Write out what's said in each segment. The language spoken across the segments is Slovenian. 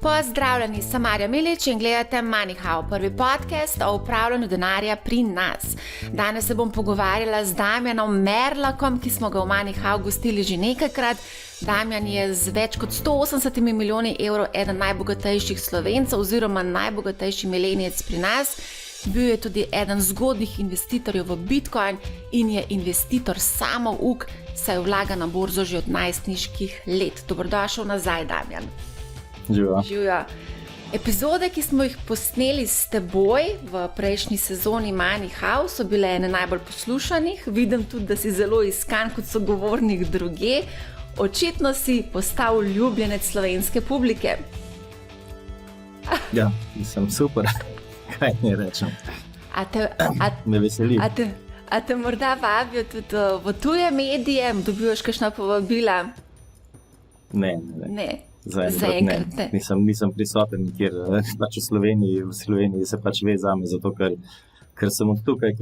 Pozdravljeni, sem Marja Milič in gledate MoneyHow, prvi podcast o upravljanju denarja pri nas. Danes se bom pogovarjala z Damjanom Merlakom, ki smo ga v MoneyHow gostili že nekajkrat. Damjan je z več kot 180 milijoni evrov eden najbogatejših Slovencev oziroma najbogatejši milenijec pri nas. Bil je tudi eden zgodnjih investitorjev v Bitcoin in je investitor samouk, saj vlaga na borzo že od najstniških let. Dobrodošel nazaj, Damjan. Živijo. Epizode, ki smo jih posneli s teboj v prejšnji sezoni MoneyHow, so bile ene najbolj poslušanih. Vidim tudi, da si zelo iskan kot sogovornik druge. Očitno si postal ljubljenec slovenske publike. Ja, sem super. Kaj ne rečem? Me veseli. A te morda vabijo tudi v tuje medije? Dobivaš kakšna povabila? Ne. Zaenkrat ne. Nisem prisoten nikjer. Pač v Sloveniji se pač ve zame, zato ker sem od tukaj,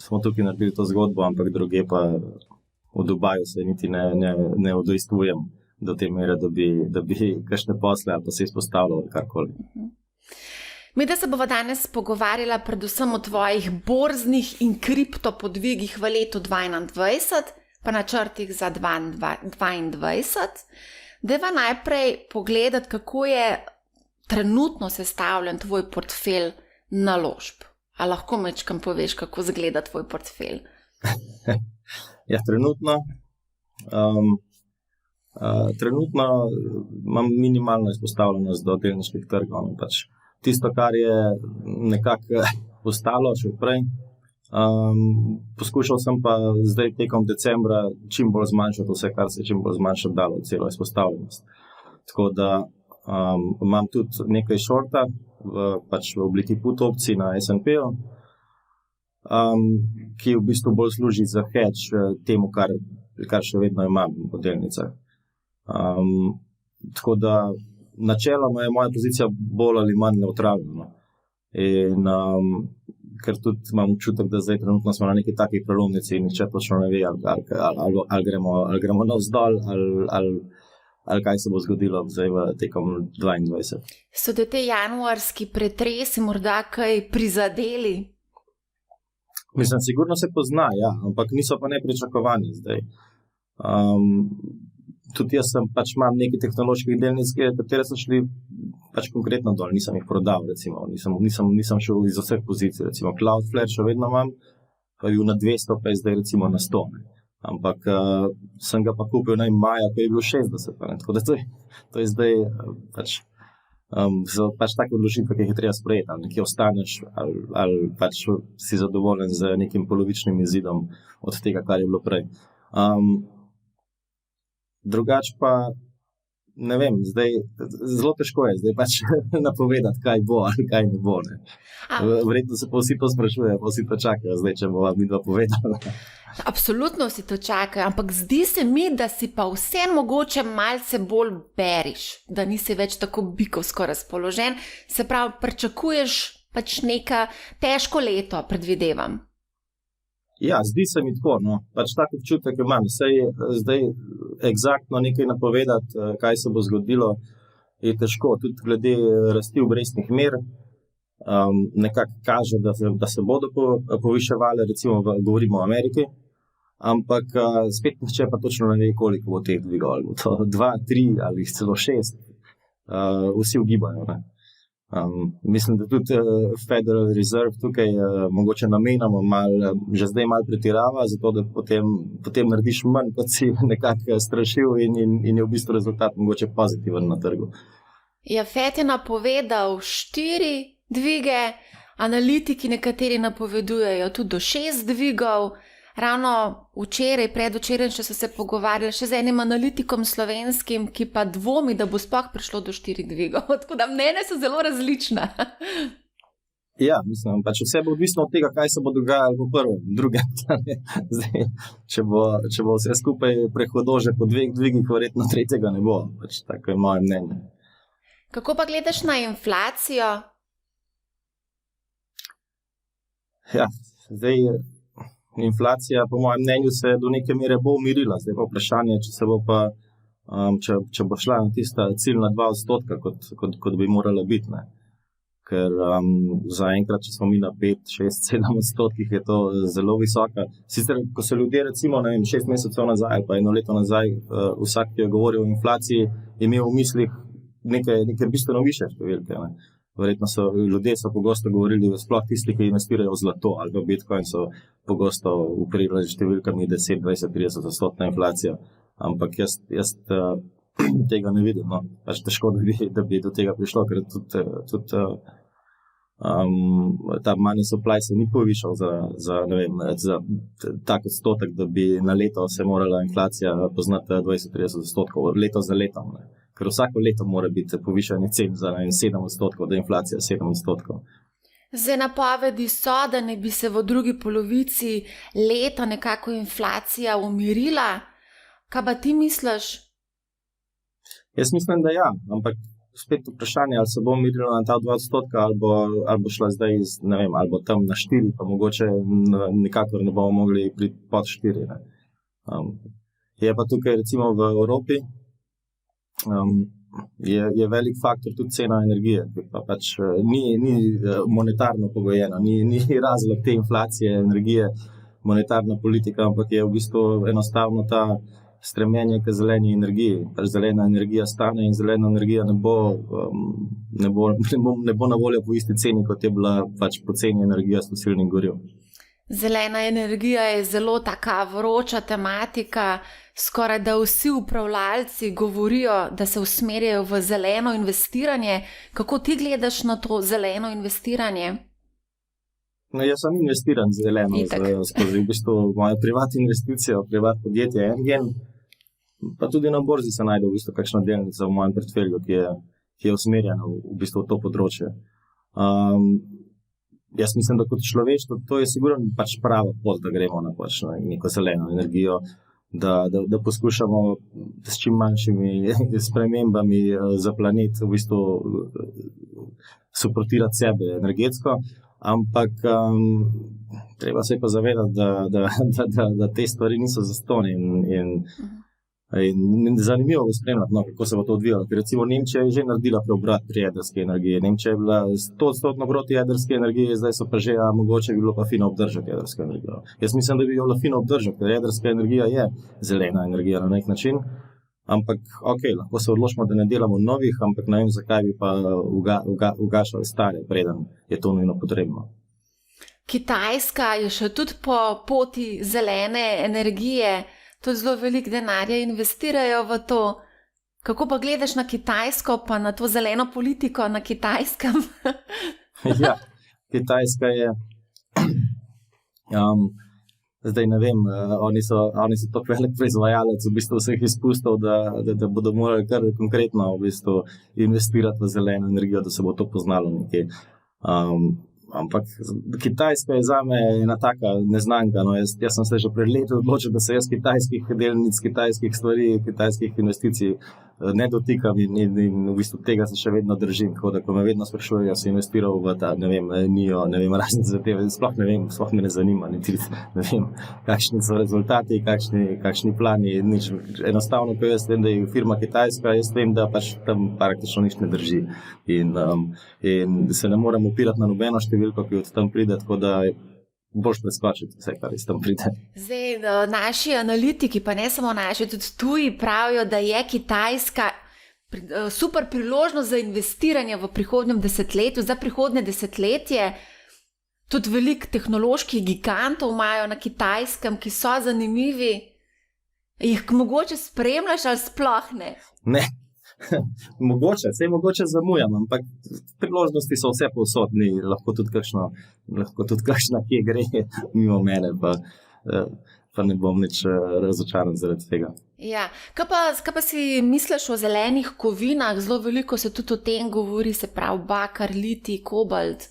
smo tukaj naredili to zgodbo, ampak druge pa v Dubaju se niti ne udejstvujem do te mere, da bi kakšne posle ali pa se izpostavljalo karkoli. Mi da se bova danes pogovarjala predvsem o tvojih borznih in kripto podvigih v letu 2021, pa načrtih za 2022. Deva najprej pogledati, kako je trenutno sestavljen tvoj portfelj naložb. A lahko mečkam poveš, kako izgleda tvoj portfelj? Ja, trenutno imam minimalno izpostavljenost do delniških trgov. Pač tisto, kar je nekako ostalo še prej. Poskušal sem pa zdaj tekom decembra čim bolj zmanjšati vse, kar se čim bolj zmanjšati dalo, celo izpostavljenost. Tako da imam tudi nekaj shorta v obliki put opcij na S&P-u, ki v bistvu bolj služi za hedge temu, kar še vedno imam v delnicah. Tako da načeloma je moja pozicija bolj ali manj nevtralna. In ker tudi imam občutek, da zdaj trenutno smo na neki taki prelomnici in nihče točno ne ve, ali gremo navzdol, ali kaj se bo zgodilo zdaj tekom 2022. So te januarski pretresi morda kaj prizadeli? Mislim, sigurno se pozna, ja, ampak niso pa nepričakovani zdaj. Tudi jaz imam nekaj tehnoloških delnic, katere so šli pač konkretno dol, nisem jih prodal, recimo, nisem šel iz vseh pozicij, recimo Cloudflare še vedno imam, pa je bil na 200, pa je zdaj recimo na 100, ne. Ampak sem ga pa kupil maja, ko je bil 60, ne. Tako da to je zdaj pač take odločitve, ki jih je treba sprejeti, ali nekje ostaneš, ali pač si zadovoljen z nekim polovičnim izidom od tega, kar je bilo prej. Drugač pa, ne vem, zdaj zelo težko je zdaj pač napovedati, kaj bo ali kaj ne bo. Ne. Verjetno se pa vsi to sprašujejo, pa vsi to čakajo, zdaj, če bo vam midva povedala. Absolutno vsi to čakajo, ampak zdi se mi, da si pa vseeno mogoče malce bolj beriš, da nisi več tako bikovsko razpoložen, se pravi, pričakuješ pač neka težko leto, predvidevam. Ja, zdi se mi tako, no. Pač tak občutek imam. Zdaj eksaktno nekaj napovedati, kaj se bo zgodilo, je težko. Tudi glede rasti obrestnih mer, nekako kaže, da se bodo poviševale, recimo govorimo o Ameriki, ampak spet nihče pa točno ne ve, koliko bo teh dvigov. Ali bo to 2, 3 ali celo 6. Vsi ugibajo, ne. Mislim, da tudi Federal Reserve tukaj mogoče namenoma že zdaj malo pretirava, zato da potem narediš manj, kot si nekako strašil in je v bistvu rezultat mogoče pozitiven na trgu. Ja, Fed je napovedal 4 dvige, analitiki nekateri napovedujejo tudi do 6 dvigov. Ravno včeraj, predvčeraj so se pogovarjali še z enim analitikom slovenskim, ki pa dvomi, da bo sploh prišlo do 4 dvigov. Tako da mnenja so zelo različna. Ja, mislim, pač vse bo odvisno od tega, kaj se bo dogajalo po prvem, drugem. Zdaj, če bo vse skupaj prehodo že po 2 dvigih, verjetno tretjega ne bo. Pač tako je moje mnenje. Kako pa gledaš na inflacijo? Ja, zdaj inflacija, po mojem mnenju, se do neke mere bo umirila. Zdaj pa vprašanje, če se bo pa če bo šla na tista ciljna 2%, kot bi morala biti. Ne. Ker zaenkrat, če smo mi na 5, 6, 7%, je to zelo visoka. Sicer, ko se ljudje recimo 6 mesecev nazaj ali pa 1 leto nazaj, vsak, ki je govoril o inflaciji, je imel v mislih neke bistveno više številke. Ne. Verjetno ljudje so pogosto govorili, sploh tisti, ki investirajo v zlato ali v Bitcoin, so pogosto uprili številkami 10, 20, 30% inflacija. Ampak jaz tega ne vidim. No. Pač težko, da bi do tega prišlo, ker tudi ta money supply se ni povišal za tak odstotek, da bi na leto se morala inflacija poznati 20-30%, leto za letom. Ne. Ker vsako leto mora biti povišanje cen za 7%, da je inflacija 7%. Zdaj napovedi so, da ne bi se v drugi polovici leta nekako inflacija umirila. Kaj pa ti misliš? Jaz mislim, da ja, ampak spet vprašanje, ali se bo umirila na ta 2% ali bo šla zdaj ali bo tam na 4, pa mogoče nikakor ne bomo mogli priti pod 4. Ne. Je pa tukaj recimo v Evropi je velik faktor tudi cena energije, ki pa pač ni monetarno pogojena, ni razlog te inflacije energije monetarna politika, ampak je v bistvu enostavno ta stremenje k zeleni energiji. Pač zelena energija stane in zelena energija ne bo na voljo po isti ceni, kot je bila pač poceni energija s fosilnih goriv. Zelena energija je zelo taka vroča tematika, skoraj da vsi upravljalci govorijo, da se usmerjajo v zeleno investiranje. Kako ti gledaš na to zeleno investiranje? No, jaz sem investiran zeleno skozi v bistvu mojo privat investicijo, privat podjetje Engen, pa tudi na borzi se najde v bistvu kakšna delnica v mojem portfelju, ki je usmerjena v bistvu v to področje. Jaz mislim, da kot človeštvo to je sigurno pač prava pot, da gremo na pač neko zeleno energijo, da poskušamo s čim manjšimi spremembami za planet v bistvu suportirati sebe energetsko, ampak treba se pa zavedati, da te stvari niso zastonj in zanimivo bo spremljati, kako se bo to odvijalo. Ker recimo Nemčija je že naredila preobrat pri jedrski energiji. Nemčija je bila 100% proti jedrski energiji, zdaj so pa že, mogoče bi bilo pa fino obdržati jedrsko energijo. Jaz mislim, da bi bilo fino obdržati, ker jedrska energija je zelena energija na nek način, ampak lahko se odločimo, da ne delamo novih, ampak ne vem, zakaj bi pa ugašali stare, preden je to nujno potrebno. Kitajska je še tudi po poti zelene energije, tudi zelo veliko denarja investirajo v to. Kako pa gledaš na Kitajsko, pa na to zeleno politiko na Kitajskem? Ja, Kitajska je, zdaj ne vem, oni so tako velik proizvajalec v bistvu vseh izpustov, da bodo morali kar konkretno v bistvu investirati v zeleno energijo, da se bo to poznalo nekje. Ampak Kitajska je zame ena taka neznanka. No, jaz sem se že pred leti odločil, da se jaz kitajskih delnic, kitajskih stvari, kitajskih investicij ne dotikam in v bistvu tega se še vedno držim. Tako da, ko me vedno sprašujejo, si investiral v ta, NIO, razne zadeve, sploh me ne zanima, ne vem, kakšni so rezultati, kakšni plani, nič. Enostavno, ko jaz vem, da je firma kitajska, jaz vem, da pač tam praktično nič ne drži. In se ne morem upirati na nobeno številko, ki od tam pride, tako da boš preskočiti vse, kar iz tam pride. Zdaj, naši analitiki, pa ne samo naši, tudi tuji pravijo, da je Kitajska super priložnost za investiranje v prihodnjem desetletju, za prihodnje desetletje. Tudi veliko tehnoloških gigantov imajo na Kitajskem, ki so zanimivi. Jih mogoče spremljaš ali sploh ne? Ne. Mogoče zamujam, ampak priložnosti so vse povsod, lahko tudi kakšna, ki gre mimo mene, pa ne bom nič razočaran zaradi tega. Ja, kaj pa si misliš o zelenih kovinah? Zelo veliko se tudi o tem govori, se pravi bakar, litij, kobalt.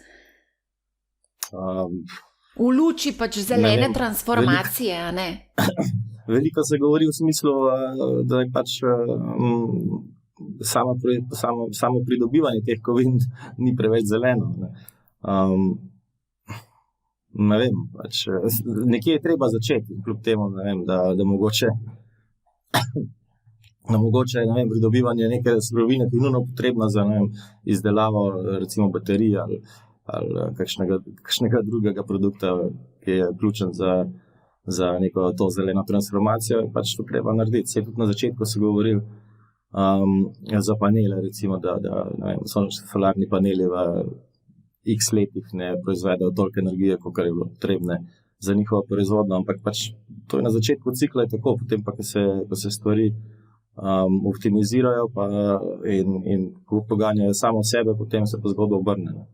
V luči pač zelene transformacije, a ne? Veliko se govori v smislu, da je pač samo pridobivanje teh kovin ni preveč zeleno. Ne vem, pač nekje je treba začeti, kljub temu, ne vem, da mogoče mogoče pridobivanje neke surovine, ki je nujno potrebna za izdelavo recimo baterij ali kakšnega drugega produkta, ki je ključen za neko to zeleno transformacijo, pač to treba narediti. Saj tudi na začetku so govorili za panele, recimo, da solarni paneli v x letih ne proizvedejo toliko energije, kolikor je bilo potrebne za njihovo proizvodnjo, ampak pač to je na začetku cikla tako, potem pa, ko se stvari optimizirajo in poganjajo samo sebe, potem se pa zgodba obrne.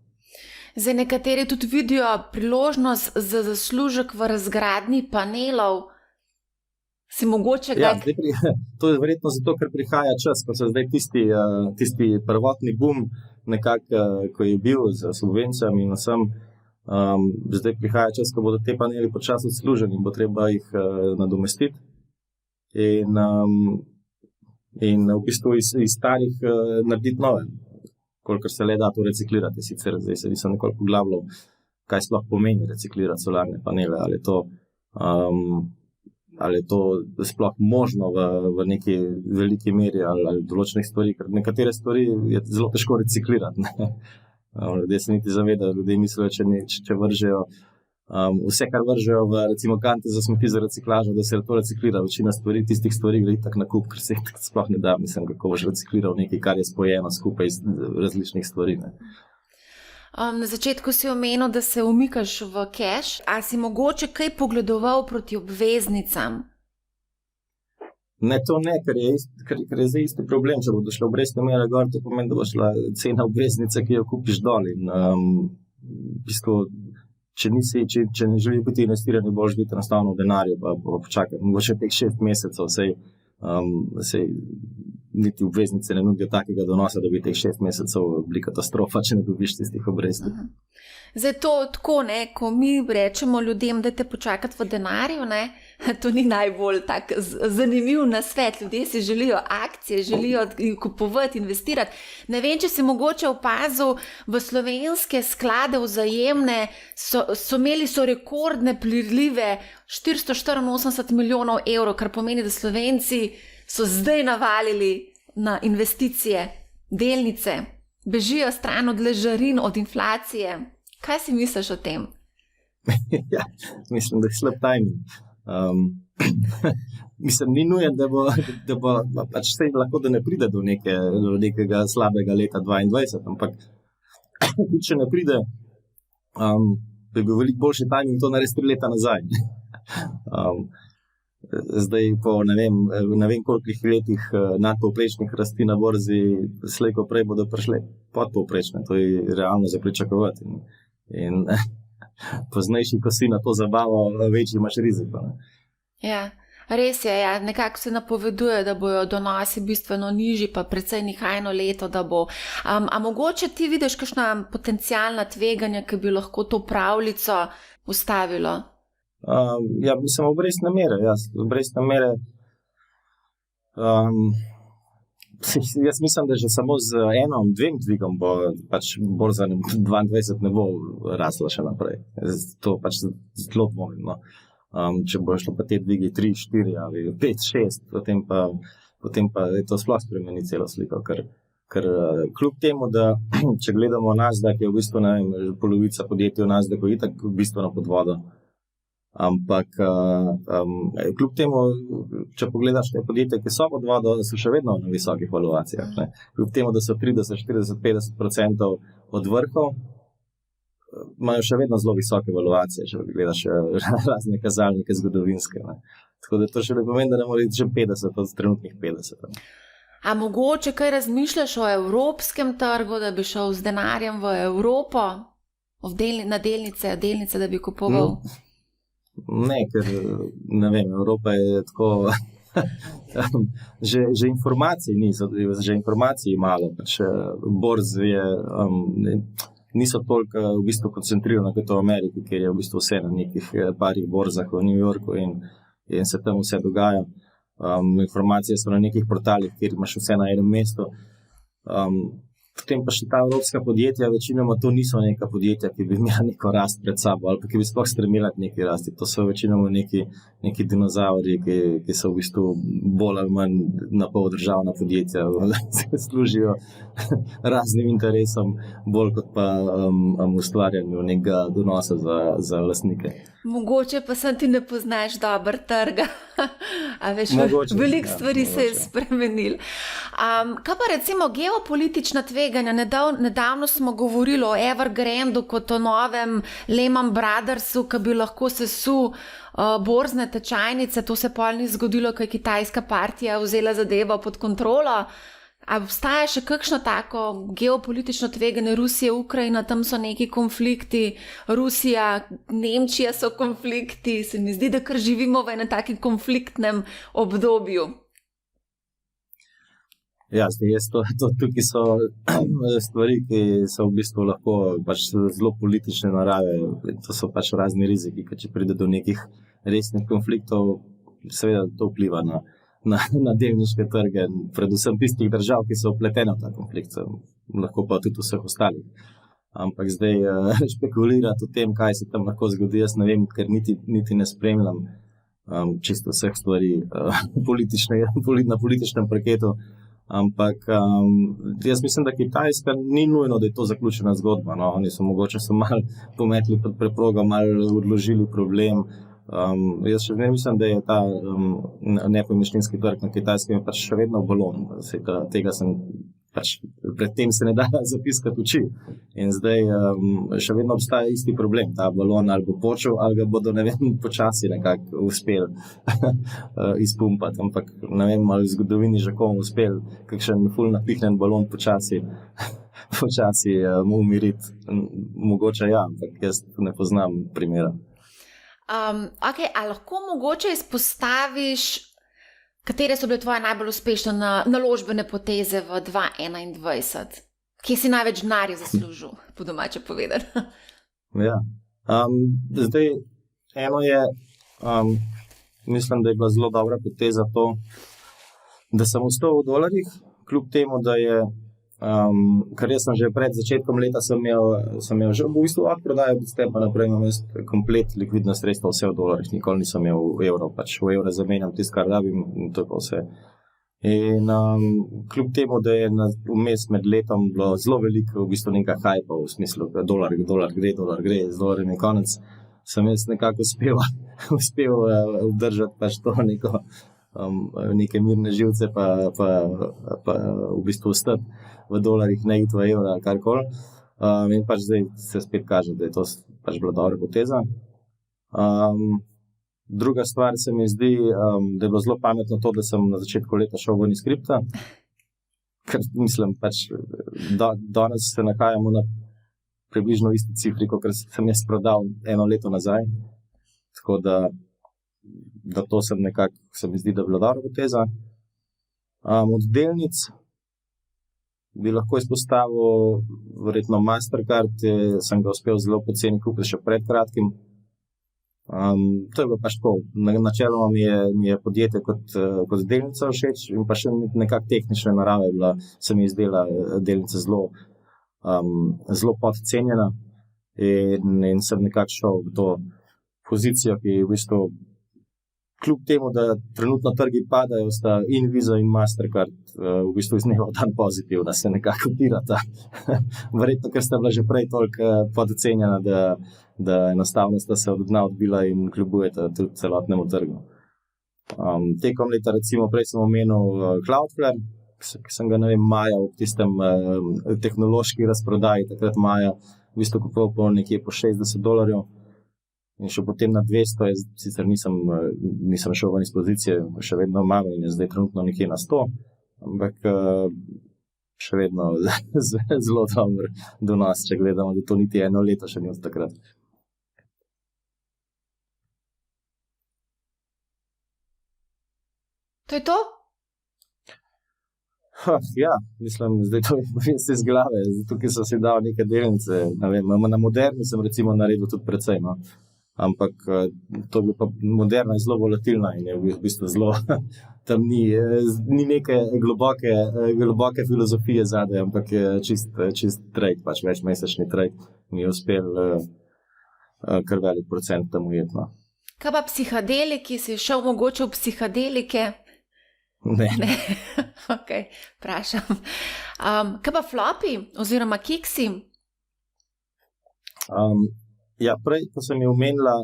Zdaj nekateri tudi vidijo priložnost za zaslužek v razgradnji panelov. Si mogoče to je verjetno zato, ker prihaja čas, ko se zdaj tisti prvotni boom nekako, ko je bil z subvencijami in vsem, zdaj prihaja čas, ko bodo te paneli počasi odsluženi in bo treba jih nadomestiti. In v bistvu iz starih narediti nove, kolikor se le da to reciklirati. Sicer zdaj se nisem nekoliko poglavljal, kaj sploh pomeni reciklirati solarne panele, ali je to sploh možno v neki veliki meri ali določenih stvari, ker nekatere stvari je zelo težko reciklirati. Ljudje se niti zavedajo, ljudje mislijo, če vržejo vse, kar vržejo v recimo kante za smeti za reciklažo, da se to reciklira. Večina stvari, tistih stvari gre itak na kup, ker se jih sploh ne da. Mislim, kako boš recikliral nekaj, kar je spojeno skupaj iz različnih stvari. Na začetku si omenil, da se umikaš v cash. A si mogoče kaj pogledoval proti obveznicam? Ne, to ne, ker je zdaj isti problem. Če bodo šle obrestne mere gor, to pomeni, da bo šla cena obveznice, ki jo kupiš dol. In v bistvu, če ne želiš biti investiran, boš biti enostavno v denarju, pa počakati. Mogoče teh 6 mesecev, sej niti obveznice ne nudijo takega donosa, da bi teh 6 mesecev bili katastrofa, če ne dobiš tistih obresti. Zdaj to tako, ko mi rečemo ljudem, da te počakati v denarju, to ni najbolj tak zanimiv nasvet. Ljudje si želijo akcije, želijo kupovati, investirati. Ne vem, če si mogoče opazil, v slovenske sklade vzajemne so imeli rekordne prilive 484 milijonov evrov, kar pomeni, da Slovenci so zdaj navalili na investicije, delnice, bežijo stran od ležarin, od inflacije. Kaj si misliš o tem? Ja, mislim, da je slab timing. Mislim, ni nujen, da bo pač vse lahko, da ne pride do nekega slabega leta 2022, ampak če ne pride, bi bil veliko boljši timing to narediti 3 leta nazaj. Zdaj po ne vem kolikih letih nadpovprečnih rasti na borzi, slej ko prej bodo prišle podpovprečne, to je realno za pričakovati. In poznejši, ko si na to zabavo, večji imaš riziko. Ja, res je, nekako se napoveduje, da bojo donosi bistveno nižji, pa precej nihajno leto, da bo. A mogoče ti vidiš kakšna potencialna tveganja, ki bi lahko to pravljico ustavilo? Ja, mislim, obrestne mere. Obrestne mere. Jaz mislim, da že samo z 1-2 dvigom bo pač borza 22 ne bo rasla še naprej. To pač zelo dvomim. Če bo šlo pa te dvigi 3, 4 ali 5, 6, potem pa je to sploh spremeni celo sliko. Ker kljub temu, da če gledamo Nasdaq, je v bistvu polovica podjetij v Nasdaqu itak bistveno pod vodo. Ampak kljub temu, če pogledaš te podjetja, ki so pod vodo, so še vedno na visokih valuacijah. Kljub temu, da so 30, 40, 50% od vrhov, imajo še vedno zelo visoke valuacije, če gledaš razne kazalnike zgodovinske. Tako da to še ne pomeni, da ne more biti že 50 od trenutnih 50. A mogoče kaj razmišljaš o evropskem trgu, da bi šel z denarjem v Evropo, na delnice, da bi kupoval? Ne, ker ne vem, Evropa je tako, že informacij ni, že informacij malo, pač borze niso toliko v bistvu koncentrirane kot v Ameriki, kjer je v bistvu vse na nekih parih borzah v New Yorku in se tam vse dogaja. Informacije so na nekih portalih, kjer imaš vse na enem mestu. Potem pa še ta evropska podjetja, večinoma to niso neka podjetja, ki bi imela neko rast pred sabo ali pa ki bi sploh stremila k neki rasti. To so večinoma neki dinozauri, ki so v bistvu bolj ali manj na pol državna podjetja, ki služijo raznim interesom, bolj kot pa ustvarjanju nekega donosa za lastnike. Mogoče pa sem ti ne poznaš dobro trga. A veš, veliko stvari se je spremenilo. Kaj pa recimo geopolitična tveganja? Nedavno smo govorili o Evergrandu kot o novem Lehman Brothersu, ki bi lahko sesul borzne tečajnice. To se pol ni zgodilo, ko je kitajska partija vzela zadevo pod kontrolo. A obstaja še kakšno tako geopolitično tveganje? Rusija, Ukrajina, tam so neki konflikti, Rusija, Nemčija so konflikti. Se mi zdi, da kar živimo v enem takem konfliktnem obdobju. Ja, tukaj so stvari, ki so v bistvu lahko pač zelo politične narave. To so pač razni riziki, ker če pride do nekih resnih konfliktov, seveda to vpliva na delniške trge, predvsem tistih držav, ki so vpletene v ta konflikt, lahko pa tudi vseh ostalih. Ampak zdaj špekulirati o tem, kaj se tam lahko zgodi, jaz ne vem, ker niti ne spremljam čisto vseh stvari na političnem parketu. Ampak jaz mislim, da Kitajska ni nujno, da je to zaključena zgodba. No? Oni so mogoče malo pometli pod preprogo, malo odložili problem. Jaz še ne mislim, da je ta nepremičninski trg na Kitajskem pač še vedno v balonu. Tega sem pač pred tem se ne da zapiskati oči. In zdaj še vedno obstaja isti problem. Ta balon ali bo počel, ali ga bodo, ne vem, počasi nekako uspeli izpumpati. Ampak ne vem, ali v zgodovini že komu uspel kakšen ful napihnen balon počasi umiriti. Mogoče ja, ampak jaz ne poznam primera. Okay, a lahko mogoče izpostaviš, katere so bile tvoje najbolj uspešne naložbene poteze v 2021? Kje si največ denarja zaslužil, po domače povedano? Ja, zdaj eno je, mislim, da je bila zelo dobra poteza to, da sem ostal v dolarjih, kljub temu, da je ker jaz sem že pred začetkom leta sem imel že v bistvu od prodaje od stepa naprej imam komplet likvidna sredstva vse v dolarjih, nikoli nisem imel v evro, pač v evre zamenjam tisto, kar rabim in to je pa vse. In kljub temu, da je vmes med letom bilo zelo veliko v bistvu nekaj hajpa v smislu, da dolar gre, z dolarjem je konec, sem jaz nekako uspel obdržati pač to neke mirne živce pa v bistvu ostati v dolarjih, ne iti v evra ali karkoli. In pač zdaj se spet kaže, da je to pač bila dobra poteza. Druga stvar se mi zdi, da je bilo zelo pametno to, da sem na začetku leta šel ven iz kripta, ker mislim, pač danes se nahajamo na približno isti cifri, kot sem jaz prodal eno leto nazaj. Tako da to sem nekako, se mi zdi, da je bila dobra poteza. Od delnic bi lahko izpostavil verjetno Mastercard, sem ga uspel zelo poceni kupiti še pred kratkim. To je bilo pač tako. Načeloma mi je podjetje kot delnica všeč in pa še nekako tehnične narave bila, se mi izdela delnica zelo podcenjena in sem nekako šel v to pozicijo, ki v bistvu kljub temu, da trenutno trgi padajo, sta in Visa in Mastercard v bistvu iz dneva v dan pozitivna, se nekako opirata. Verjetno, ker sta bila že prej toliko podcenjena, da enostavno sta se od dna odbila in kljubujeta tudi celotnemu trgu. Tekom leta, recimo, prej sem omenil Cloudflare, ki sem ga, ne vem, maja v tistem tehnološki razprodaji, takrat maja, v bistvu kupoval po nekje po $60. In še potem na 200, sicer nisem šel ven iz pozicije, še vedno imam in je zdaj trenutno nekje na 100, ampak še vedno zelo dober donos, če gledamo, da to niti eno leto še ni od takrat. To je to? Ja, mislim, zdaj to je iz glave, tukaj so si dal neke delnice, ne vem, na Moderni sem recimo naredil tudi precej, no. ampak to je pa moderna in zelo volatilna in je v bistvu zelo, tam ni neke globoke filozofije zadaj, ampak je čist trade, pač večmesečni trade, mi je uspel kar velik procent tam ujetno. Kaj pa psihadeliki, si šel mogoče v psihadelike? Ne. Ok, vprašam. Kaj pa flopi oziroma kiksi? Ja, prej, ko sem jo omenila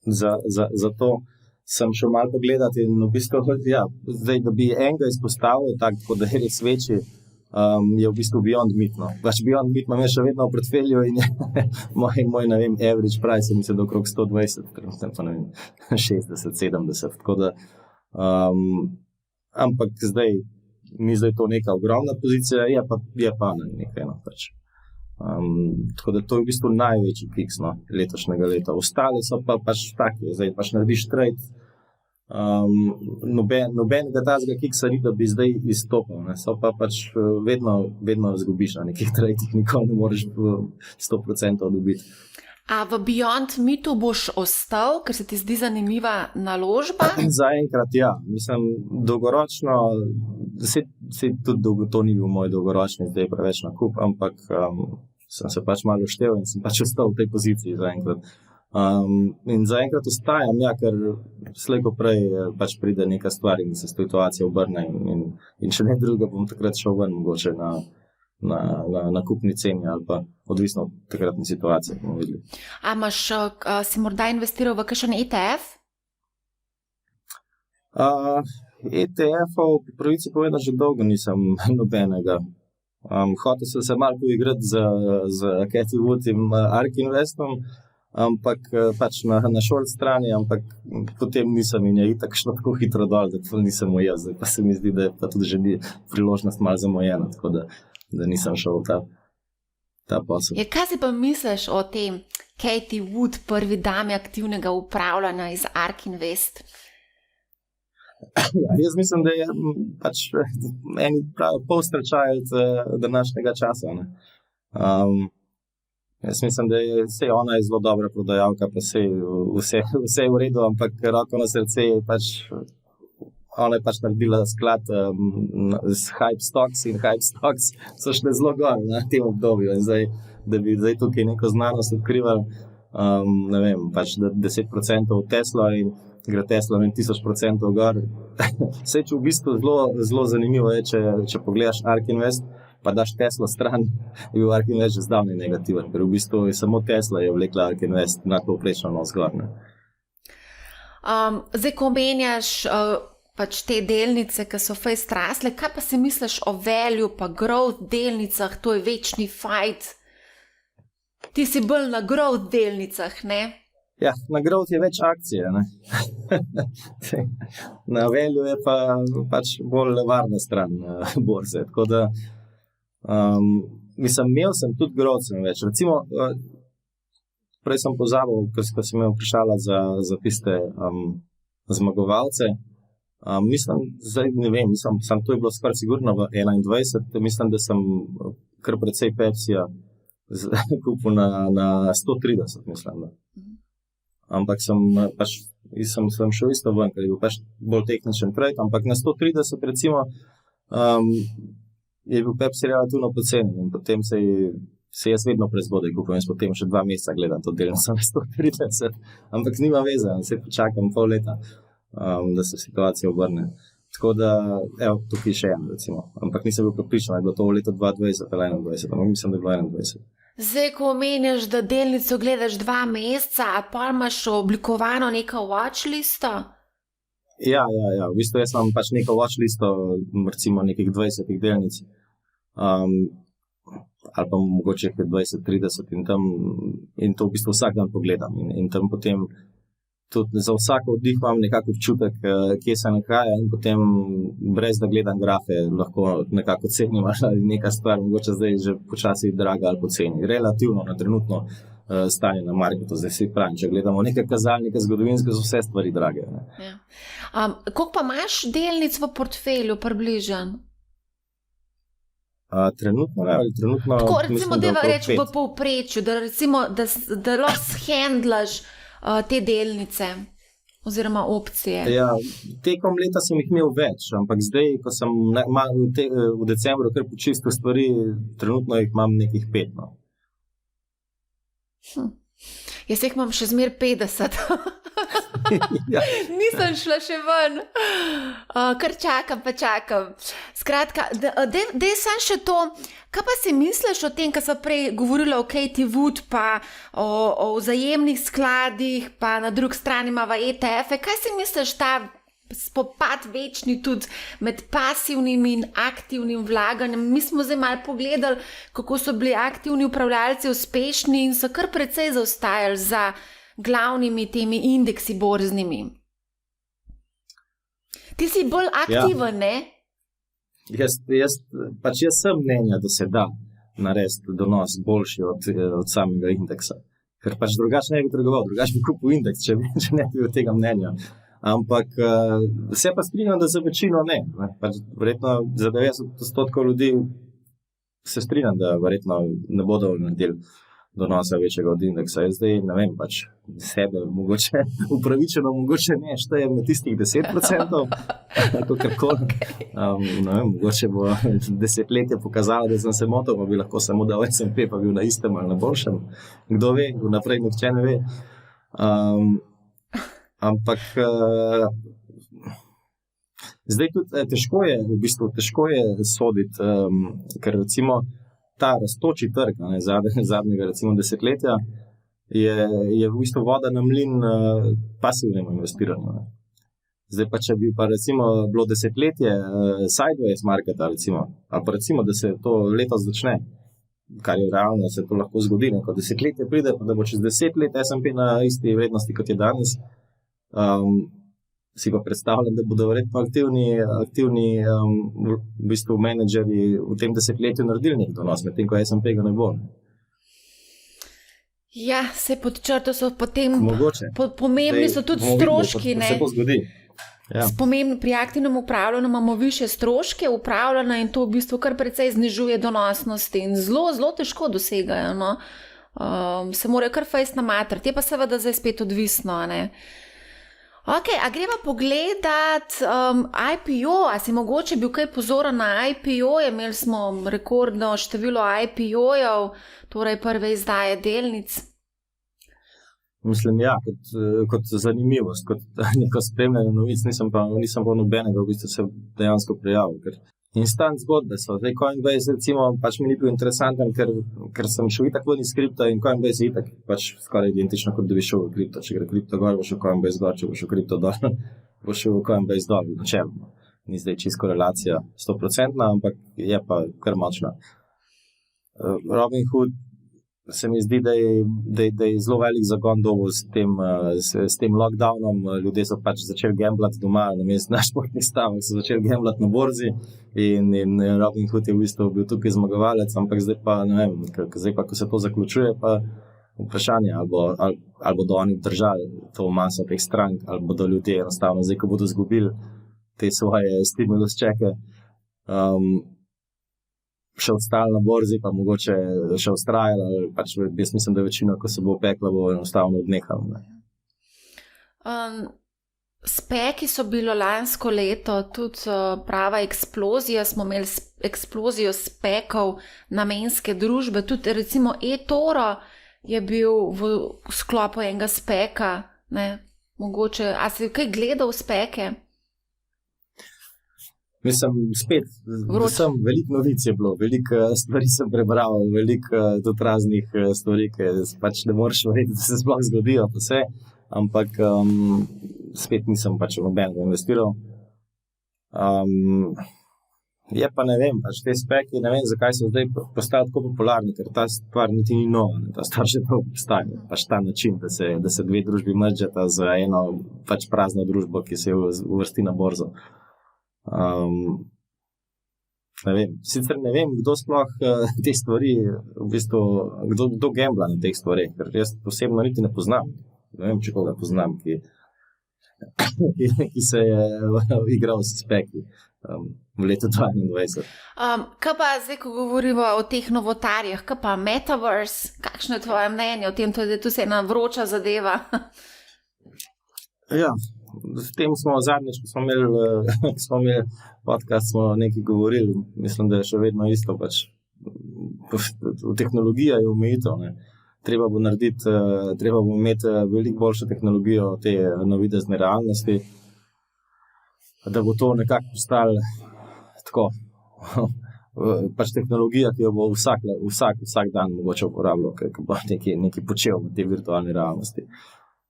za to, sem šel malo pogledati in v bistvu, ja, zdaj, da bi enega izpostavil, tako da je res večji, je v bistvu Beyond Meat. No. Pač Beyond Meat imam še vedno v portfelju in moj, ne vem, average price je mislim, da okrog 120, pa ne vem, 60, 70, tako da, ampak zdaj, ni zdaj to neka ogromna pozicija, je pa nekaj, no, pač. Tako da to je v bistvu največji kiks, no, letošnjega leta. Ostali so pa pač taki, zdaj pač narediš trade, nobenega tazga kiksa ni, da bi zdaj izstopil, ne. So pa pač vedno izgubiš na nekih tradeih, nikoli ne moreš 100% dobiti. A v Beyond Meatu boš ostal, ker se ti zdi zanimiva naložba? Zaenkrat ja, mislim, dolgoročno, tudi to ni bil moj dolgoročni, zdaj preveč nakup, ampak sem se pač malo štel in sem pač ostal v tej poziciji zaenkrat. In zaenkrat ostajam, ja, ker slej ko prej pač pride neka stvar in se situacija obrne in če ne drugega bom takrat šel ven mogoče na kupni ceni ali pa odvisno od takratne situacije, bomo videli. A si morda investiral v kakšen ETF? ETF-ov, po pravici povedano, že dolgo nisem nobenega. Hotel sem se malo poigrati z Cathy Wood in ARK Investom, ampak pač na short strani, ampak potem nisem in je itak šlo tako hitro dol, da to nisem ujel. Zdaj pa se mi zdi, da je pa tudi že priložnost malo zamujena, tako da nisem šel v ta posel. Kaj si pa misliš o tem Cathy Wood, prvi dami aktivnega upravljanja iz ARK Invest? Ja, jaz mislim, da je pač eni polstračajalc današnjega časa. Ne. Jaz mislim, da je ona je zelo dobra prodajalka, pa vse je v redu, ampak roko na srce je pač, ona je pač naredila sklad s Hype Stocks in Hype Stocks so šle zelo gor na tem obdobju. In zdaj, da bi zdaj tukaj neko znanost odkrivali, ne vem, pač 10% v Tesla in gre Tesla 1000% gor. Vse, če v bistvu zelo zanimivo je, če pogledaš ARK Invest, pa daš Tesla stran, je bil ARK Invest že zdavnaj negativen, ker v bistvu je samo Tesla je vlekla ARK Invest nadpovprečno navzgor. Zdaj, ko omenjaš pač te delnice, ki so fejst rasle, kaj pa si misliš o value pa growth delnicah, to je večni fight? Ti si bolj na growth delnicah, ne? Ja, na growth je več akcije, ne. Na value je pa pač bolj varna stran borze, tako da mislim, imel sem tudi growth sem več. Recimo, prej sem pozabil, ko sem me vprašala za tiste zmagovalce. Mislim, zdaj ne vem, mislim, to je bilo skoraj sigurno v 21, mislim, da sem kar precej Pepsija kupil na 130, mislim, da. Ampak sem šel isto ven, ker je bil pač bolj tehničen trade, ampak na 130 recimo je bil Pepsi relativno poceni in potem se jaz vedno prezgodaj kupujem, potem še 2 meseca gledam to delnico na 130, ampak nima veze, se počakam pol leta, da se situacija obrne. Tako da, evo, tukaj še en recimo, ampak nisem bil prepričan, da je bilo to v letu 2020 ali 2021, ampak mislim, da je bilo 2021. Zdaj, ko omenjaš, da delnico gledaš 2 meseca, a pa imaš oblikovano neko watchlisto? Ja, v bistvu jaz imam pač neko watchlisto, recimo nekih 20 delnic, ali pa mogoče 20-30 in to v bistvu vsak dan pogledam in tam potem tudi za vsako oddih imam nekako občutek, kje se nahaja in potem brez da gledam grafe lahko nekako cenim, ali neka stvar mogoče zdaj že počasi draga ali poceni. Relativno na trenutno stanje na marketu, zdaj si pravim, če gledamo neke kazalnike zgodovinske, so vse stvari drage. Ja. Koliko pa imaš delnic v portfelju približno? Trenutno ne, ali trenutno Tako, recimo, mislim, da okrog reči v 5. povprečju, da, recimo, da lahko handlaš te delnice oziroma opcije. Ja, tekom leta sem jih imel več, ampak zdaj, ko sem v decembru kar počistil stvari, trenutno jih imam nekih 5. No. Jaz jih imam še zmer 50. Ja. Nisem šla še ven. Kar čakam. Skratka, dej sam še to, kaj pa si misliš o tem, kar sva prej govorila o Katie Wood, pa o vzajemnih skladih, pa na drugi strani imava ETF-e. Kaj si misliš ta spopad večni tudi med pasivnim in aktivnim vlaganjem? Mi smo zdaj malo pogledali, kako so bili aktivni upravljalci uspešni in so kar precej zaostajali za glavnimi temi indeksi borznimi. Ti si bolj aktiven, ne? Jaz sem mnenja, da se da narediti donos boljši od samega indeksa. Ker pač drugače ne bi trgoval, drugače bi kupil indeks, če ne bi bil tega mnenja. Ampak se pa strinjam, da za večino ne. Pač verjetno za 90% ljudi se strinjam, da verjetno ne bodo naredili donosa večjega od indeksa. Jaz zdaj ne vem, pač sebe mogoče upravičeno, mogoče ne štejem na tistih 10%, kakorkoli. Ne vem, mogoče bo desetletje pokazalo, da sem se motil, pa bi lahko samo dal S&P, pa bil na istem ali na boljšem. Kdo ve, vnaprej nihče ne ve. Ampak zdaj tudi težko je soditi, ker recimo ta rastoči trg zadnjega recimo desetletja je v bistvu voda na mlin pasivnemu investiranju. Zdaj pa, če bi pa recimo bilo desetletje sideways marketa recimo, ali pa recimo, da se to letos začne, kar je realno, se to lahko zgodi, ko desetletje pride, pa da bo čez 10 let S&P na isti vrednosti, kot je danes, si pa predstavljam, da bodo verjetno aktivni v bistvu menedžerji v tem desetletju naredili nek donos, medtem ko S&P ga ne bo. Ja, se pod črto so potem mogoče. Pomembni so tudi stroški. Se to zgodi. Ja. Pri aktivnem upravljanju imamo više stroške upravljanja in to v bistvu kar precej znižuje donosnosti in zelo težko dosegajo. No? Se morajo kar fejst namatrati, je pa seveda zdaj spet odvisno, ne? Ok, a greva pogledat IPO, a si mogoče bil kaj pozoren na IPO, imeli smo rekordno število IPO-jev, torej prve izdaje delnic. Mislim, ja, kot zanimivost, kot neko spremljanje novic, nisem pa nobenega v bistvu se dejansko prijavil, ker instant zgodbe so. Zdaj Coinbase recimo pač mi ni bil interesanten, ker sem šel itak ven iz kripto in Coinbase je itak pač skoraj identično, kot da bi šel v kripto. Če gre kripto gor, bo šel Coinbase gor, če bo šel kripto dol, bo šel Coinbase dol, načelno. Ni zdaj čisto korelacija 100%, ampak je pa kar močna. Robinhood se mi zdi, da je zelo velik zagon dobil s tem lockdownom. Ljudje so pač začeli gamblati doma, namesto na športnih stavah so začeli gamblati na borzi in Robinhood je v bistvu bil tukaj zmagovalec, ampak zdaj pa, ne vem, ko se to zaključuje, pa vprašanje, ali bodo oni držali to maso teh strank, ali bodo ljudje enostavno zdaj, ko bodo izgubili te svoje stimulus čeke, še ostali na borzi, pa mogoče še ustrajali, pač jaz mislim, da večino, ko se bo opekla, bo enostavno odnehalo. Speki so bilo lansko leto tudi prava eksplozija, smo imeli eksplozijo spekov namenske družbe, tudi recimo eToro je bil v sklopu enega speka, ne, mogoče, a si kaj gledal speke? Mislim, spet, veliko novic je bilo, veliko stvari sem prebral, veliko tudi raznih stvari, ki pač ne moreš verjeti, da se sploh zgodijo, pa vse, ampak spet nisem pač v nobenega investiral. Je pa ne vem, pač te speki, ne vem, zakaj so zdaj postali tako popularni, ker ta stvar niti ni nova, ta stvar še tako obstaja, pač ta način, da se dve družbi mrdžata za eno pač prazno družbo, ki se uvrsti na borzo. Ne vem, sicer ne vem, kdo sploh te stvari, v bistvu, kdo gambla na teh stvareh, ker jaz posebno niti ne poznam, ne vem, če koga poznam, ki se je igral s speki. v letu 2021. Kaj pa zdaj, ko govorimo o teh novotarjih, kaj pa Metaverse, kakšno je tvoje mnenje o tem, da je to ena vroča zadeva? Ja, s tem smo zadnjič, ko smo imeli podcast, smo nekaj govorili. Mislim, da je še vedno isto. Pač. Tehnologija je omejitev. Treba bo imeti veliko boljšo tehnologijo te navidezne realnosti, da bo to nekako postalo tako. Pač tehnologija, ki jo bo vsak dan mogoče uporabljal, ki bo nekaj počel v tej virtualni realnosti.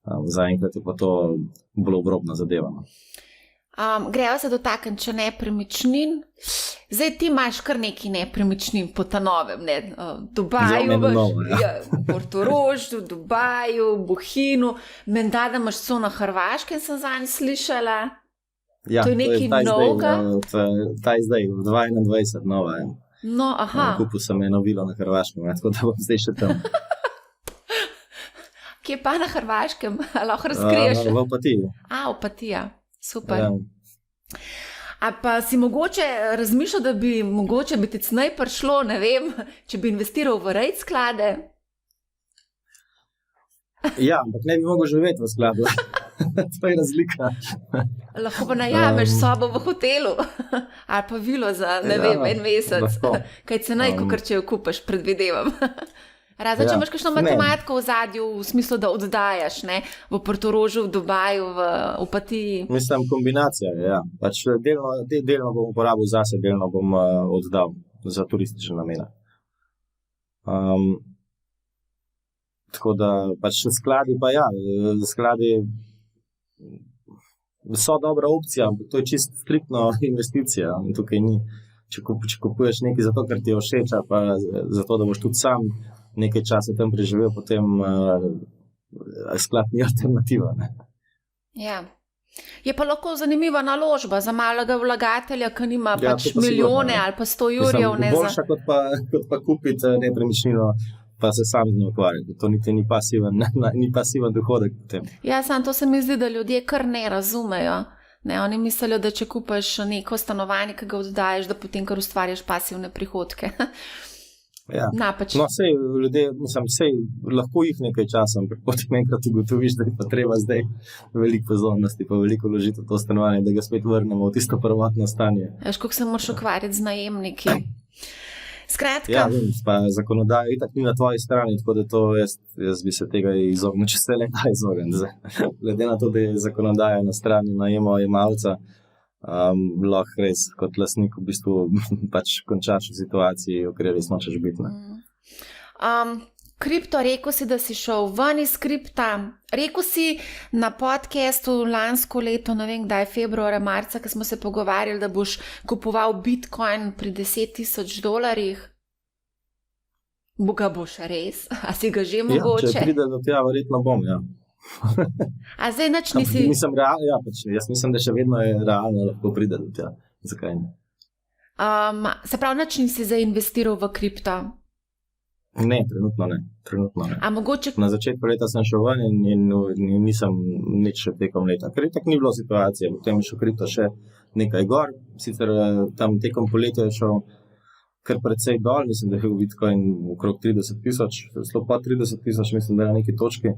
Zaenkrat je pa to bolj obrobna zadeva. Greva se dotakniti še nepremičnin. Zdaj ti imaš kar nekaj nepremičnin po ta novem, Dubaju, Portorožu, Dubaju, Bohinju, menda da imaš so na Hrvaškem, sem zanj slišala. Ja, to je nekaj novega. Ta je zdaj, v 2021 nova. No, aha. Kupil sem eno vilo na Hrvaškem, tako da bom zdaj še tam. Kje pa na Hrvaškem? Lahko razkriješ? V Opatiji. Opatija. Super. Ja. A pa si mogoče razmišljal, da bi mogoče bi ti cnej prišlo, ne vem, če bi investiral v REIT sklade? Ja, ampak ne bi mogel živeti v skladu. To je razlika. Lahko pa najameš sobo v hotelu ali pa vilo za, ne vem, en mesec. Kaj cenej, kakor če jo kupaš, predvidevam. Razen, če imaš kakšno matematiko v zadju, v smislu, da oddajaš, v Portorožu, v Dubaju, v Opatiji. Mislim, kombinacija, ja. Pač delno bom uporabil zase, delno bom oddal za turistične namene. Tako da, pač skladi pa ja, skladi so dobra opcija, ampak to je čisto striktno investicija. Tukaj ni, če kupuješ nekaj zato, ker ti je všeč, pa zato, da boš tudi sam nekaj časa tam preživel, potem sklad ni alternativa. Ja. Je pa lahko zanimiva naložba za malega vlagatelja, ki nima pač milijone ali pa 100 jurjev. Boljša kot pa kupiti nepremičnino, pa se sam z njo ukvarjati. To niti ni pasiven dohodek potem. Ja, samo to se mi zdi, da ljudje kar ne razumejo. Oni mislijo, da če kupaš neko stanovanje, ki ga oddajaš, da potem kar ustvarjaš pasivne prihodke. Ja. No, sej lahko jih nekaj časa, ampak potem enkrat ugotoviš, da je pa treba zdaj veliko pozornosti, pa veliko vložiti v to stanovanje, da ga spet vrnemo v tisto prvotno stanje. Veš, koliko se moraš ukvarjati z najemniki. Skratka. Ja, pa zakonodaja itak ni na tvoji strani, tako da to jaz bi se tega izognil, če se le da izogniti. Glede na to, da je zakonodaja na strani najemojemalca, lahko res kot lastnik v bistvu pač končaš v situaciji, v kateri res nočeš biti. Kripto, rekel si, da si šel ven iz kripta. Rekel si na podcastu lansko leto, ne vem kdaj, februarja, marca, ko smo se pogovarjali, da boš kupoval Bitcoin pri $10,000. Boga boš res? A si ga že mogoče? Ja, če pride do tega, verjetno bom, ja. A zdaj nič nisi... Jaz mislim, da še vedno je realno lahko pride do tega. Zakaj ne? Se pravi, nič nisi zainvestiral v kripto? Ne, trenutno ne. A mogoče... Na začetku leta sem šel ven in nisem nič še tekom leta. Ker tako ni bilo situacije. Potem je šel kripto še nekaj gor. Sicer tam tekom poletja je šel kar precej dol. Mislim, da je bil Bitcoin okrog 30,000, zelo pa 30,000, mislim, da je na neki točki.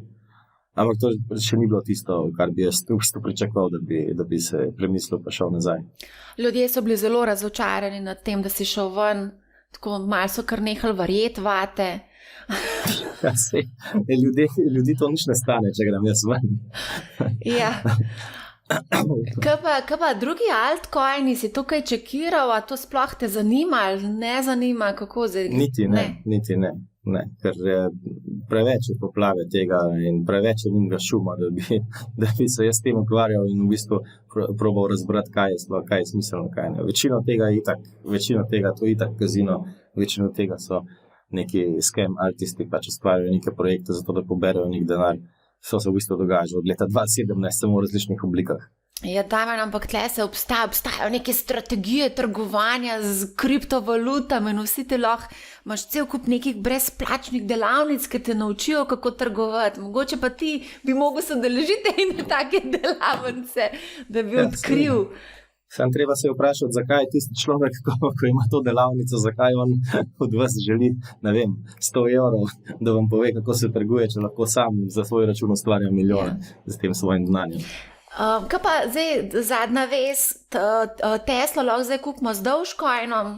Ampak to še ni bilo tisto, kar bi jaz v bistvu pričakoval, da bi se premislil pa šel nazaj. Ljudje so bili zelo razočarani nad tem, da si šel ven, tako malo so kar nehali verjeti vate. Ja, ljudi to nič ne stane, če grem jaz ven. Ja. Kaj pa drugi altcoini, si tukaj čekiral, a to sploh te zanima ali ne zanima? Kako zdaj? Niti ne. Ker preveč je poplave tega in preveč je njega šuma, da bi se jaz tem ukvarjal in v bistvu probal razbrati, kaj je smiselno, kaj ne. Večino tega to je itak kazino, večino tega so neki scam artisti, pač ustvarjajo neke projekte zato, da poberajo nek denar. So se v bistvu dogaja že od leta 2017 samo v različnih oblikah. Ja, Damjan, ampak tle se obstajajo neke strategije trgovanja z kriptovalutami in vsi te lahko imaš cel kup nekih brezplačnih delavnic, ki te naučijo, kako trgovati. Mogoče pa ti bi mogel se udeležiti in take delavnice, da bi odkril. Sam treba se vprašati, zakaj je tisti človek, ko ima to delavnico, zakaj on od vas želi, ne vem, 100 evrov, da vam pove, kako se trguje, če lahko sam za svoj račun ustvarja milijone z tem svojim znanjem. Kaj pa zdaj zadnja vest, Tesla lahko zdaj kupimo z Dogecoinom?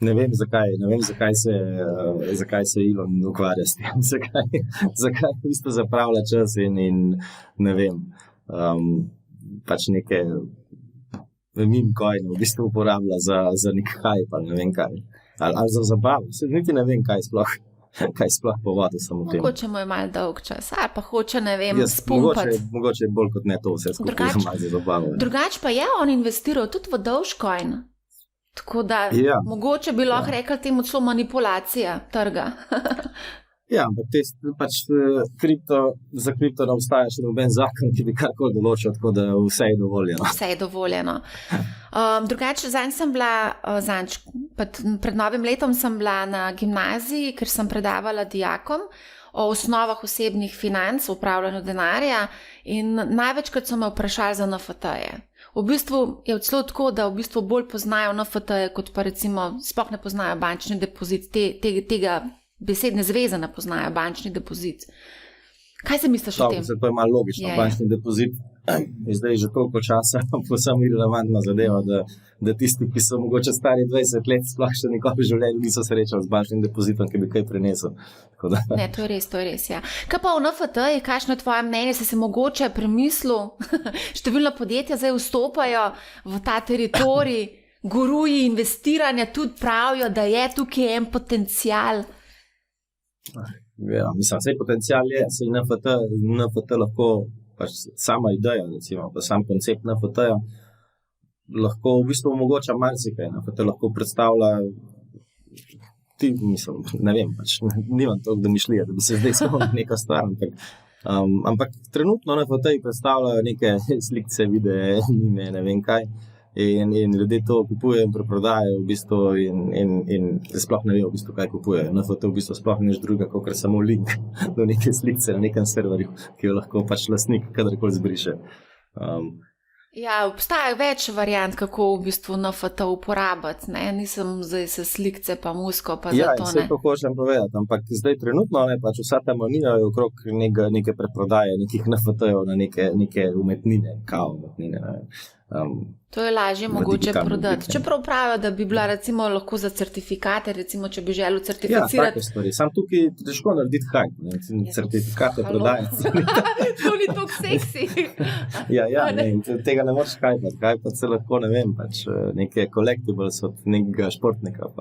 Ne vem, zakaj se Elon ukvarja s tem, zakaj v bistvu zapravlja čas in ne vem, pač neke meme coine v bistvu uporablja za nek hype ali ne vem kaj. Ali za zabavo. Niti ne vem, kaj sploh povodu samo tem. Mogoče mu je malo dolg čas, ali pa hoče, ne vem, spumpati. Mogoče bolj kot ne to vse skupaj malo za zabavo. Drugače pa je on investiral tudi v Dogecoin. Tako da mogoče bi lahko rekli temu celo manipulacija trga. Ja, ampak za kripto ne obstaja še noben zakon, ki bi karkoli določil, tako da vse je dovoljeno. Vse je dovoljeno. Drugače, pred novim letom sem bila na gimnaziji, ker sem predavala dijakom o osnovah osebnih financ, upravljanju denarja in največkrat so me vprašali za NFT-je. V bistvu je celo tako, da v bistvu bolj poznajo NFT-je, kot pa recimo sploh ne poznajo bančni depozit, tega besedne zveze ne poznajo, bančni depozit. Kaj se misliš o tem? To je malo logično, bančni depozit je zdaj že toliko časa povsem irelevantna zadeva, da tisti, ki so mogoče stari 20 let, sploh še nikoli v življenju niso srečali z bančnim depozitom, ki bi kaj prinesel. Ne, to je res, ja. Kaj pa v NFT, kakšno je tvoje mnenje, si mogoče premislil, številna podjetja zdaj vstopajo v ta teritorij, guruji investiranja tudi pravijo, da je tukaj en potencial. Ja, mislim, vse potencial je, se NFT lahko, pač sama ideja, recimo, pa sam koncept NFT-ja lahko v bistvu omogoča marsikaj. NFT lahko predstavlja, ne vem, pač nimam toliko domišljije, da bi se zdaj spomnil neka stvar, ampak trenutno NFT predstavljajo neke slikce, videe, mime, ne vem kaj. In ljudje to kupujejo in preprodajajo v bistvu in sploh ne vejo v bistvu, kaj kupujejo. NFT v bistvu sploh nič druga, kot samo link do neke slikce na nekem serverju, ki jo lahko pač lastnik kadarkoli zbriše. Ja, obstaja več variant, kako v bistvu NFT uporabiti, ne? Nisem zdaj se slikce pa musko pa ja, za to, ne? Ja, vse to hočem povedati, ampak zdaj trenutno pač vsa ta manija je okrog neke preprodaje, nekih NFT-jev na neke umetnine, kao umetnine, ne. To je lažje mogoče prodati. Čeprav pravijo, da bi bila recimo lahko za certifikate, recimo, če bi želel certificirati. Ja, take stvari. Sam tukaj težko narediti hype, certifikate prodajati. To ni toliko seksi. Ja, tega ne moreš hypati. Hypati se lahko, ne vem, pač neke collectibles od nekega športnika.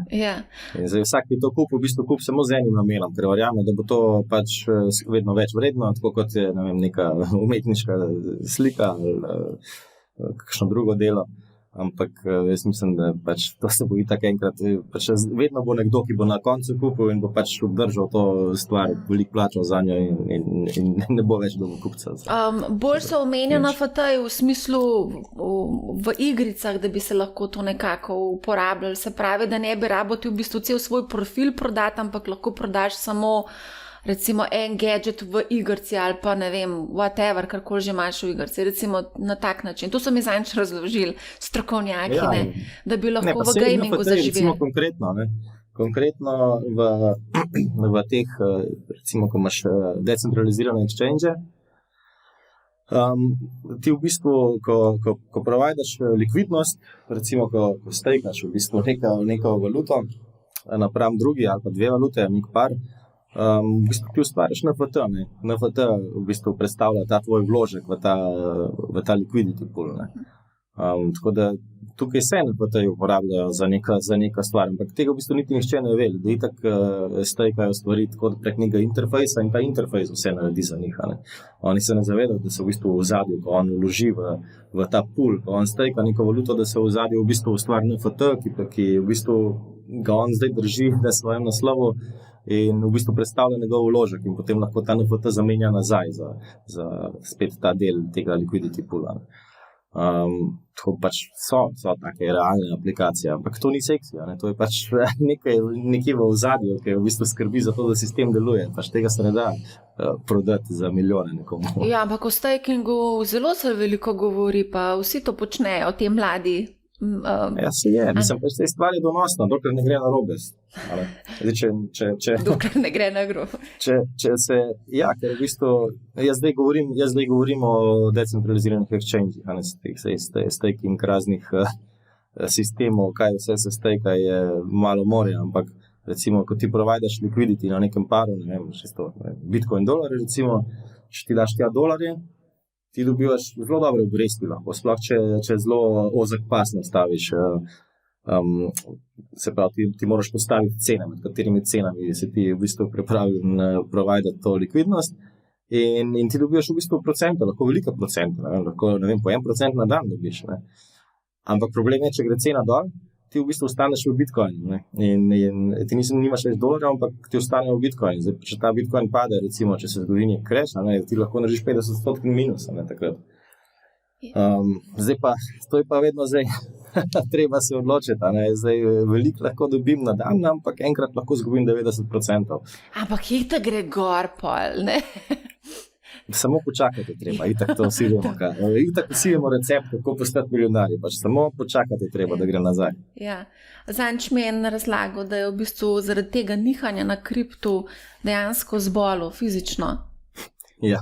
Ja. In zdaj vsak bi to kupil, v bistvu kup samo z enim namenom, ker verjame, da bo to pač vedno več vredno, tako kot je, ne vem, neka umetniška slika ali kakšno drugo delo. Ampak jaz mislim, da pač to se bo itak enkrat, pač vedno bo nekdo, ki bo na koncu kupil in bo pač obdržal to stvar, veliko plačal za njo in ne bo več dobil kupca. Bolj so omenjeno NFT-ji v smislu v igricah, da bi se lahko to nekako uporabljali. Se pravi, da ne bi rabo ti v bistvu cel svoj profil prodati, ampak lahko prodaš samo recimo en gadget v igrici ali pa ne vem, whatever, karkoli že imaš v igrici, recimo na tak način. To so mi zanjič razložili strokovnjaki, da bi lahko v gamingu zaživeli. Recimo konkretno v teh, recimo, ko imaš decentralizirane exchange, ti v bistvu, ko provajdaš likvidnost, recimo, ko stejkaš v bistvu neko valuto napram drugi ali pa dve valute, nek par, v bistvu ti ustvariš NFT. NFT v bistvu predstavlja ta tvoj vložek v ta liquidity pool. Tako da tukaj se NFT uporabljajo za neka stvar, ampak tega v bistvu niti nihče ne ve, da itak stejkajo stvari tako prek nekega interfejsa in ta interfejs vse naredi za njih. Oni se ne zavedajo, da se v bistvu v ozadju, ko on vloži v ta pool, ko on stejka neko valuto, da se v ozadju v bistvu ustvari NFT, ki v bistvu ga on zdaj drži na svojem naslovu in v bistvu predstavlja njegov vložek in potem lahko ta NFT zamenja nazaj za spet ta del tega liquidity poola. Tako pač so take realne aplikacije, ampak to ni seksija, to je pač nekaj v ozadju, ki v bistvu skrbi za to, da sistem deluje. Pač tega se ne da prodati za milijone nekomu. Ja, ampak o stakingu zelo se veliko govori, pa vsi to počnejo, te mladi. Ja, se je. Mislim, pač te stvari donosno, dokler ne gre na robe. Dokler ne gre na grob. Ja, ker v bistvu, jaz zdaj govorim o decentraliziranih exchangih, staking raznih sistemov, kaj vse se stejka, je malo morja, ampak recimo, ko ti providaš liquidity na nekem paru, ne vem, Bitcoin dolarje, recimo, če ti daš tja dolarje, ti dobivaš zelo dobre obresti lahko, sploh če zelo ozek pas nastaviš. Se pravi, ti moraš postaviti cene, med katerimi cenami se ti v bistvu pripravljen providati to likvidnost in ti dobivaš v bistvu procente, lahko velika procenta, lahko, ne vem, po 1% na dan dobiš. Ne. Ampak problem je, če gre cena dol, ti v bistvu ostaneš v Bitcoinu in ti nimaš več dolarjev, ampak ti ostane v Bitcoinu. Zdaj, če ta Bitcoin pade, recimo, če se zgodi nek crash, ti lahko narediš 50% minus, takrat. Zdaj pa, to je pa vedno zdaj, treba se odločiti, zdaj veliko lahko dobim na dan, ampak enkrat lahko zgubim 90%. Ampak hita gre gor pol, ne? Samo počakati treba, itak to vsi vemo. Itak vsi imamo recept, kako postati milijonarji, pač samo počakati treba, da gre nazaj. Ja. Zanč mi je razlagal, da je v bistvu zaradi tega nihanja na kriptu dejansko zbolel fizično. Ja,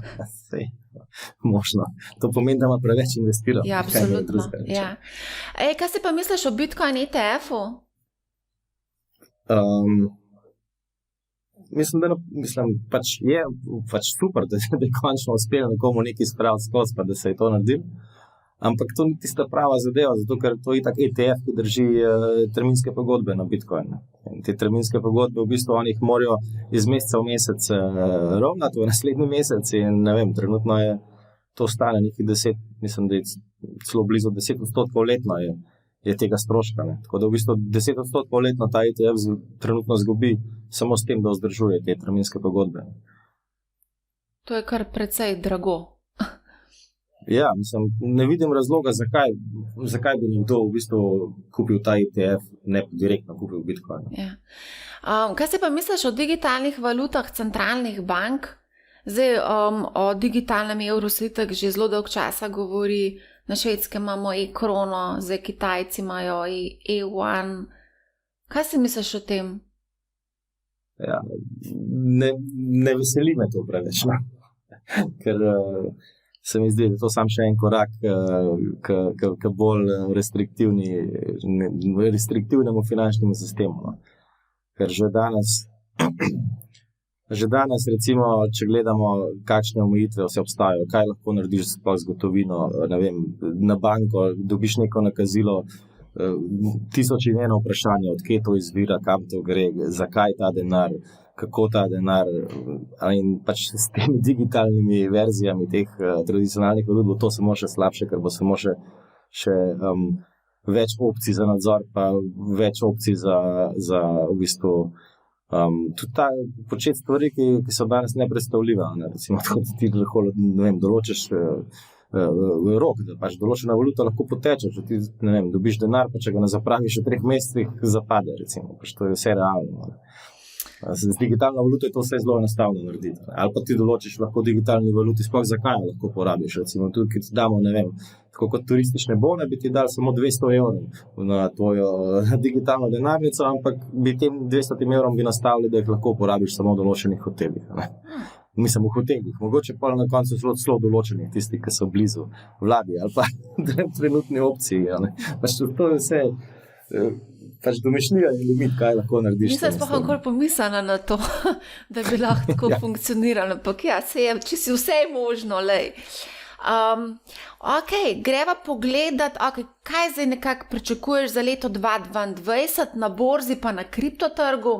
sej, možno. To pomeni, da ima preveč investiral. Ja, absolutno. Ja. Kaj si pa misliš o Bitcoin ETF-u? Mislim, pač je pač super, da je končno uspelo nekomu nekaj spraviti skozi, pa da se je to naredil. Ampak to ni tista prava zadeva, zato ker to je tak ETF, ki drži terminske pogodbe na Bitcoin. In te terminske pogodbe v bistvu oni jih morajo iz meseca v mesec ravnati v naslednji mesec in ne vem, trenutno je to stane nekih 10, mislim, da je celo blizu 10% letno je tega stroška. Ne. Tako da v bistvu 10% letno ta ETF trenutno zgubi samo s tem, da vzdržuje te terminske pogodbe. To je kar precej drago. Ja, mislim, ne vidim razloga, zakaj bi nekdo v bistvu kupil ta ETF, ne direktno kupil Bitcoin. Ja. Kaj si pa misliš o digitalnih valutah centralnih bank? Zdaj o digitalnem evru se itak že zelo dolgo časa govori. Na Švedskem imamo e-krono, zdaj Kitajci imajo e-yuan. Kaj si misliš o tem? Ja, ne veseli me to preveč, ker se mi zdi, da to sam še en korak k bolj restriktivnemu finančnemu sistemu. Ker že danes, recimo, če gledamo, kakšne omejitve vse obstajajo, kaj lahko narediš sploh z gotovino, ne vem, na banko, dobiš neko nakazilo, 1000 in eno vprašanje, od kje to izvira, kam to gre, zakaj ta denar, kako ta denar, in pač s temi digitalnimi verzijami teh tradicionalnih valut bo to samo še slabše, ker bo samo še več opcij za nadzor, pa več opcij za v bistvu tudi ta početi stvari, ki so danes nepredstavljive. Recimo, da ti lahko, ne vem, določiš rok, da pač določena valuta lahko poteče, če ti, ne vem, dobiš denar, pa če ga ne zapraviš v 3 mesecih, zapade, recimo, pač to je vse realno. Z digitalno valuto je to vse zelo enostavno narediti. Ali pa ti določiš lahko digitalni valuti, sploh zakaj lahko porabiš. Recimo, tudi, ki ti damo, ne vem, tako kot turistične bone, bi ti dali samo 200 evrov na tvojo digitalno denarnico, ampak bi tem 200 evrom bi nastavili, da jih lahko porabiš samo v določenih hotelih. Mislim, v hotelih, mogoče pa na koncu zelo določenih, tisti, ki so blizu vladi ali pa trenutni opciji. Pač to je vse pač domišljija in limit, kaj lahko narediš. Nisem sploh nikoli pomislila na to, da bi lahko tako funkcioniralo, ampak ja, če si vse je možno, lej. Greva pogledat, kaj zdaj nekako pričakuješ za leto 2022 na borzi pa na kriptotrgu,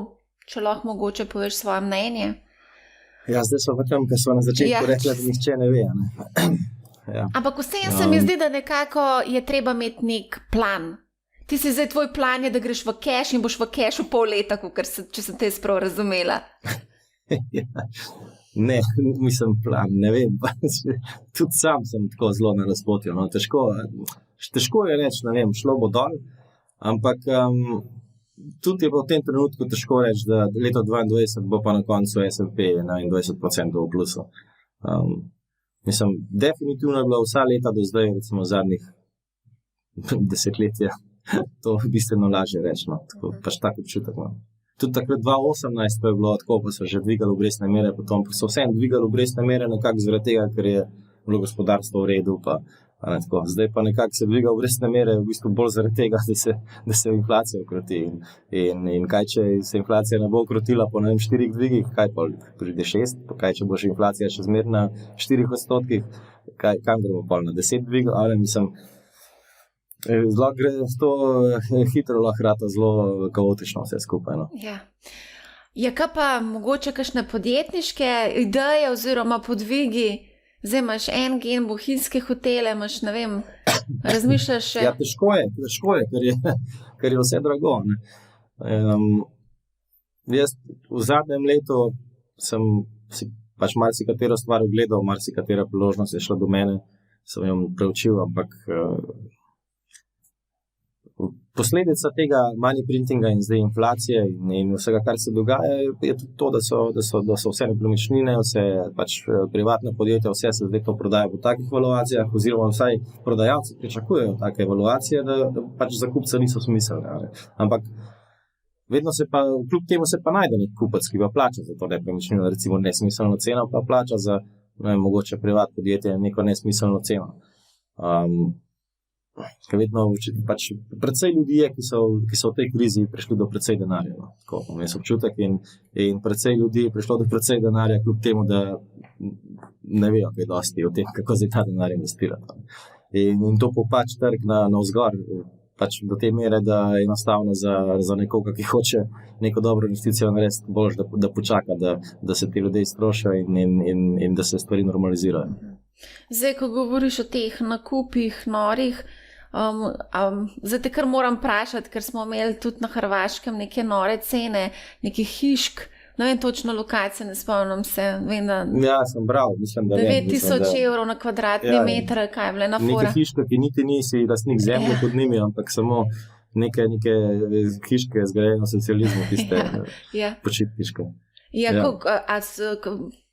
če lahko mogoče poveš svoje mnenje. Ja, zdaj so v tem, ker so na začetku rekli, da nihče ne ve. Ja. Ampak vseeno se mi zdi, da nekako je treba imeti nek plan. Ti si zdaj, tvoj plan je, da greš v cash in boš v cashu pol leta, če sem te sprav razumela. Ne, mislim, plan, ne vem. Tudi sam sem tako zelo na razpotju. No. Težko je reči, ne vem, šlo bo dol, ampak tudi je pa v tem trenutku težko reči, da leto 2022 bo pa na koncu S&P 21% v plusu. Mislim, definitivno je bila vsa leta do zdaj, recimo zadnjih desetletja, to bistveno lažje reči, no. Tako, pač tak občutek imam. Tudi takrat 2018 pa je bilo tako, pa so že dvigali obrestne mere, potem pa so vsem dvigali obrestne mere nekako zaradi tega, ker je bilo gospodarstvo v redu, pa ne tako. Zdaj pa nekako se dviga obrestne mere v bistvu bolj zaradi tega, da se inflacija ukroti. In kaj, če se inflacija ne bo ukrotila po, ne vem, 4 dvigih, kaj pa pride 6, pa kaj, če bo še inflacija še zmer na 4%, kam gremo pa na 10 dvigov, ali mislim, zelo gre to hitro, lahko rata zelo kaotično vse skupaj. No. Ja. Je pa mogoče kakšne podjetniške ideje oziroma podvigi? Zdaj imaš en gen bohinjske hotele, imaš, ne vem, razmišljaš še? Ja, težko je, ker je vse drago. Ne. Jaz v zadnjem letu sem si pač marsikatero stvar ogledal, marsikatera priložnost je šla do mene, sem jo preučil, ampak posledica tega money printinga in zdaj inflacije in vsega, kar se dogaja, je tudi to, da so vse nepremičnine, vse pač privatne podjetja, vse se zdaj to prodaja v takih valuacijah, oziroma vsaj prodajalci pričakujejo take valuacije, da pač za kupca niso smiselne. Ampak vedno se pa, kljub temu se pa najde nek kupec, ki pa plača za to nepremičnino, recimo nesmiselno ceno, pa plača za, ne vem, mogoče privat podjetje neko nesmiselno ceno. Ker vedno pač precej ljudi je, ki so v tej krizi prišli do precej denarja. No. Tako, imam občutek in precej ljudi je prišlo do precej denarja, kljub temu, da ne vejo kaj dosti o tem, kako se ta denar investira. In to popač trg navzgor, pač do te mere, da je enostavno za nekoga, ki hoče neko dobro investicijo narediti, bolj, da počaka, da se ti ljudje iztrošijo in da se stvari normalizirajo. Zdaj, ko govoriš o teh nakupih norih, zdaj te kar moram vprašati, ker smo imeli tudi na Hrvaškem neke nore cene, nekih hišk, ne vem točno lokacije, ne spomnim se. Vem, da ja, sem bral, mislim, da 9.000 evrov na kvadratni meter, kaj je bile na fora. Neke hiške, ki niti nisi lastnik zemlje pod njimi, ampak samo neke hiške zgrajene v socializmu, tiste počitniške.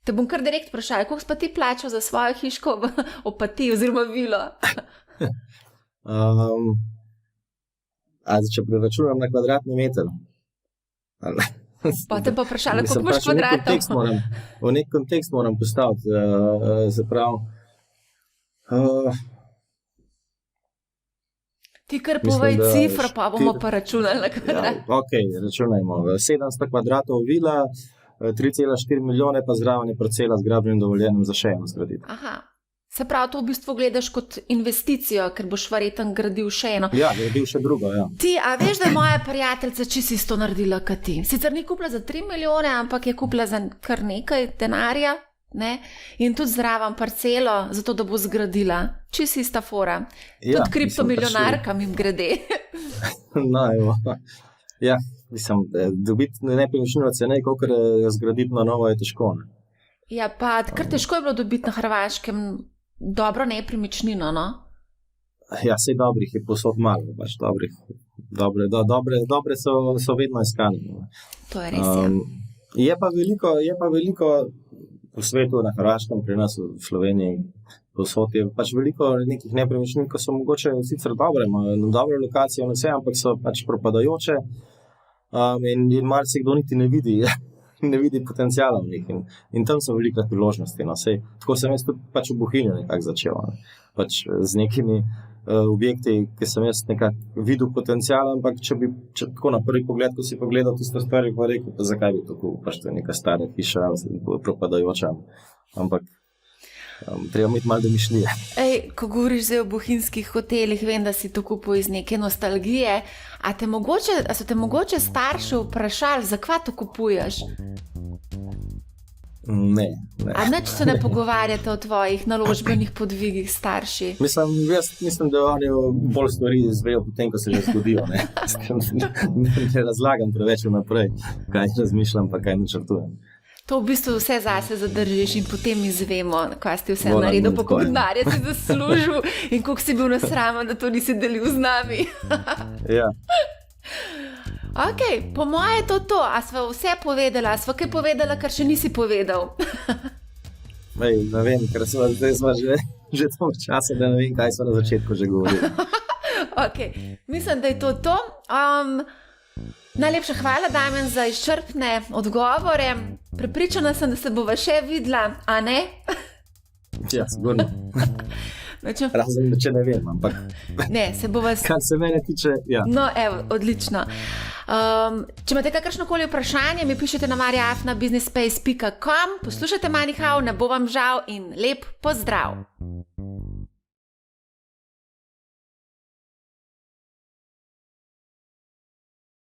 Te bom kar direkt vprašala, koliko pa ti plačal za svojo hiško v Opatiji oziroma vilo? Če preračunam na kvadratni meter. Pa te pa vprašala, koliko imaš kvadratov? V nek kontekst moram postaviti. Ti kar povej cifra, pa bomo pa računali na kvadrat. Ja, ok, računajmo. 700 kvadratov vila, 3,4 milijone, pa zraven je parcela z gradbenim dovoljenjem za še eno zgraditi. Aha. Se pravi, to v bistvu gledaš kot investicijo, ker boš verjetno gradil še eno. Ja, gradil še drugo, ja. Ti, a veš, da je moja prijateljica čisto isto naredila kot ti? Sicer ni kupila za 3 milijone, ampak je kupila za kar nekaj denarja, ne? In tudi zraven parcelo, zato da bo zgradila. Čisto ista fora. Ja, tudi kriptomilionarkam jim grede. No, evo. Ja, mislim, dobiti nepremičnino cenej, kolikor zgraditi na novo je težko. Ne? Ja, pa kar težko je bilo dobiti na Hrvaškem dobro nepremičnino, no? Ja, sej dobrih je posod malo, pač dobrih. Dobre so vedno iskani. To je res, ja. Je pa veliko v svetu, na Hrvaškem, pri nas v Sloveniji, posod je pač veliko nekih nepremičnin, ko so mogoče sicer dobre lokacije, ampak so pač propadajoče in marsikdo niti ne vidi potencijala v njih in tam so velike priložnosti. No. Tako sem jaz tudi pač v Bohinju nekako začel. Ne. Pač z nekimi objekti, ki sem jaz nekako videl potencijal, ampak če tako na prvi pogled, ko si pogledal tisto stvar, pa rekel, pa zakaj bi to kupil, pač to je neka stara hiša, propadajoča. Ampak treba imeti malo domišljije. Ko govoriš zdaj o bohinjskih hotelih, vem, da si to kupil iz neke nostalgije. A so te mogoče starši vprašali, zakaj to kupuješ? Ne. A nič se ne pogovarjate o tvojih naložbenih podvigih starši? Mislim, da oni bolj stvari izvejo potem, ko se že zgodijo. Ne razlagam preveč naprej, kaj razmišljam, pa kaj načrtujem. To v bistvu vse zase zadržiš in potem izvemo, kaj si vse Moram naredil, biti pa koliko tako, denarja si zaslužil in koliko si bil nasramen, da to nisi delil z nami. Ja. Ok, po moje je to. A sva vse povedala, a sva kaj povedala, kar še nisi povedal? Ej, ne vem, ker zdaj smo že toliko časa, da ne vem, kaj smo na začetku že govorili. Ok, mislim, da je to. Najlepša hvala, Damjan, za izčrpne odgovore. Prepričana sem, da se bova še videla, a ne? Ja, sigurno. Razen, če ne vem, ampak Ne, se bova... kar se mene tiče, ja. No, evo, odlično. Če imate kakršnokoli vprašanje, mi pišete na marja@businessspace.com. Poslušajte Money How, ne bo vam žal in lep pozdrav.